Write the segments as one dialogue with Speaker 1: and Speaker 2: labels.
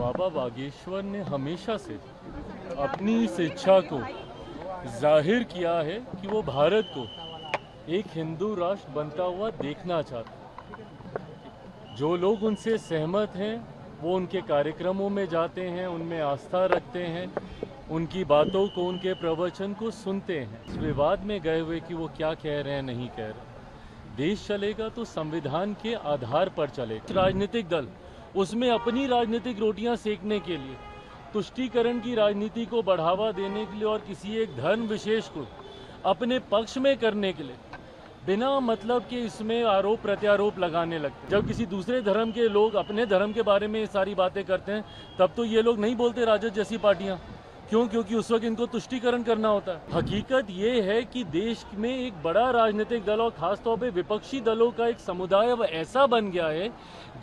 Speaker 1: बाबा बागेश्वर ने हमेशा से अपनी इस इच्छा को जाहिर किया है कि वो भारत को एक हिंदू राष्ट्र बनता हुआ देखना चाहते हैं। जो लोग उनसे सहमत हैं वो उनके कार्यक्रमों में जाते हैं, उनमें आस्था रखते हैं, उनकी बातों को, उनके प्रवचन को सुनते हैं। इस विवाद में गए हुए कि वो क्या कह रहे हैं, नहीं कह रहे। देश चलेगा तो संविधान के आधार पर चलेगा। राजनीतिक दल उसमें अपनी राजनीतिक रोटियां सेकने के लिए, तुष्टीकरण की राजनीति को बढ़ावा देने के लिए और किसी एक धर्म विशेष को अपने पक्ष में करने के लिए बिना मतलब के इसमें आरोप प्रत्यारोप लगाने लगते हैं। जब किसी दूसरे धर्म के लोग अपने धर्म के बारे में ये सारी बातें करते हैं तब तो ये लोग नहीं बोलते राजद जैसी पार्टियां। क्यों? क्योंकि उस वक्त इनको तुष्टीकरण करना होता है। हकीकत ये है कि देश में एक बड़ा राजनीतिक दल और खासतौर पे विपक्षी दलों का एक समुदाय अब ऐसा बन गया है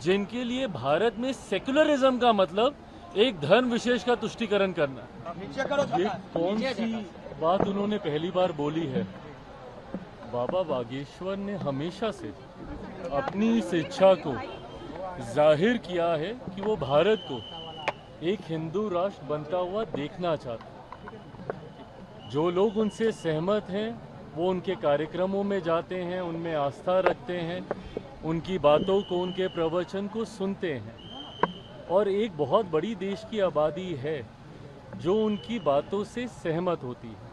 Speaker 1: जिनके लिए भारत में सेक्युलरिज्म का मतलब एक धर्म विशेष का तुष्टीकरण करना है। ये कौन सी बात उन्होंने पहली बार बोली है? बाबा बागेश्वर ने हमेशा से अपनी इस इच्छा को जाहिर किया है कि वो भारत को एक हिंदू राष्ट्र बनता हुआ देखना चाहते हैं। जो लोग उनसे सहमत हैं वो उनके कार्यक्रमों में जाते हैं, उनमें आस्था रखते हैं, उनकी बातों को, उनके प्रवचन को सुनते हैं। और एक बहुत बड़ी देश की आबादी है जो उनकी बातों से सहमत होती है।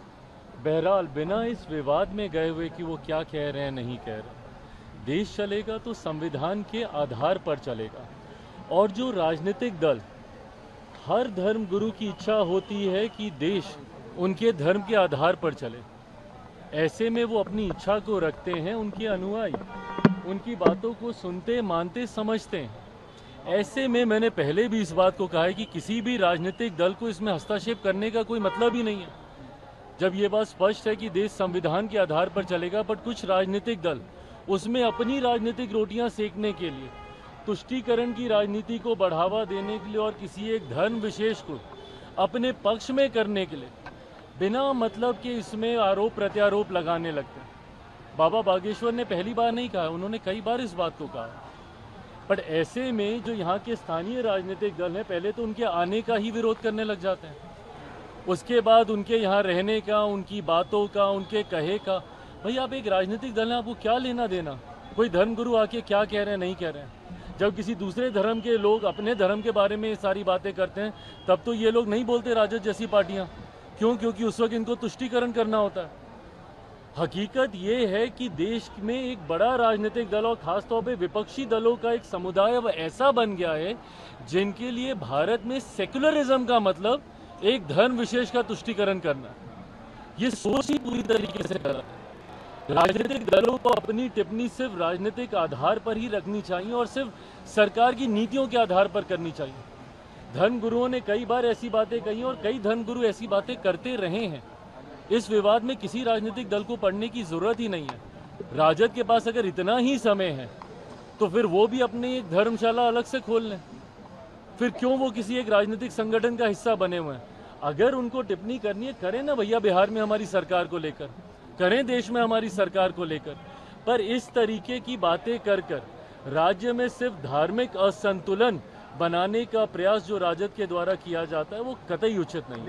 Speaker 1: बहरहाल बिना इस विवाद में गए हुए कि वो क्या कह रहे हैं, नहीं कह रहे। देश चलेगा तो संविधान के आधार पर चलेगा। और जो राजनीतिक दल, हर धर्म गुरु की इच्छा होती है कि देश उनके धर्म के आधार पर चले। ऐसे में वो अपनी इच्छा को रखते हैं, उनके अनुयायी उनकी बातों को सुनते, मानते, समझते हैं। ऐसे में मैंने पहले भी इस बात को कहा है कि किसी भी राजनीतिक दल को इसमें हस्तक्षेप करने का कोई मतलब ही नहीं है। जब ये बात स्पष्ट है कि देश संविधान के आधार पर चलेगा, बट कुछ राजनीतिक दल उसमें अपनी राजनीतिक रोटियां सेकने के लिए, तुष्टीकरण की राजनीति को बढ़ावा देने के लिए और किसी एक धर्म विशेष को अपने पक्ष में करने के लिए बिना मतलब के इसमें आरोप प्रत्यारोप लगाने लगते हैं। बाबा बागेश्वर ने पहली बार नहीं कहा, उन्होंने कई बार इस बात को कहा। बट ऐसे में जो यहाँ के स्थानीय राजनीतिक दल हैं, पहले तो उनके आने का ही विरोध करने लग जाते हैं। उसके बाद उनके यहाँ रहने का, उनकी बातों का, उनके कहे का। भाई आप एक राजनीतिक दल हैं, आपको क्या लेना देना कोई धर्मगुरु आके क्या कह रहे हैं, नहीं कह रहे हैं। जब किसी दूसरे धर्म के लोग अपने धर्म के बारे में ये सारी बातें करते हैं तब तो ये लोग नहीं बोलते राजद जैसी पार्टियां। क्यों? क्योंकि उस वक्त इनको तुष्टीकरण करना होता है। हकीकत ये है कि देश में एक बड़ा राजनीतिक दल और खासतौर पे विपक्षी दलों का एक समुदाय अब ऐसा बन गया है जिनके लिए भारत में सेक्युलरिज्म का मतलब एक धर्म विशेष का तुष्टीकरण करना है। ये सोच ही पूरी तरीके से गलत है। राजनीतिक दलों को अपनी टिप्पणी सिर्फ राजनीतिक आधार पर ही रखनी चाहिए और सिर्फ सरकार की नीतियों के आधार पर करनी चाहिए। धर्मगुरुओं ने कई बार ऐसी बातें कही और कई धर्मगुरु ऐसी बातें करते रहे हैं। इस विवाद में किसी राजनीतिक दल को पढ़ने की जरूरत ही नहीं है। राजद के पास अगर इतना ही समय है तो फिर वो भी अपनी एक धर्मशाला अलग से खोल लें। फिर क्यों वो किसी एक राजनीतिक संगठन का हिस्सा बने हुए हैं? अगर उनको टिप्पणी करनी है, करें ना भैया, बिहार में हमारी सरकार को लेकर, करें देश में हमारी सरकार को लेकर। पर इस तरीके की बातें कर राज्य में सिर्फ धार्मिक असंतुलन बनाने का प्रयास जो राजद के द्वारा किया जाता है वो कतई उचित नहीं है।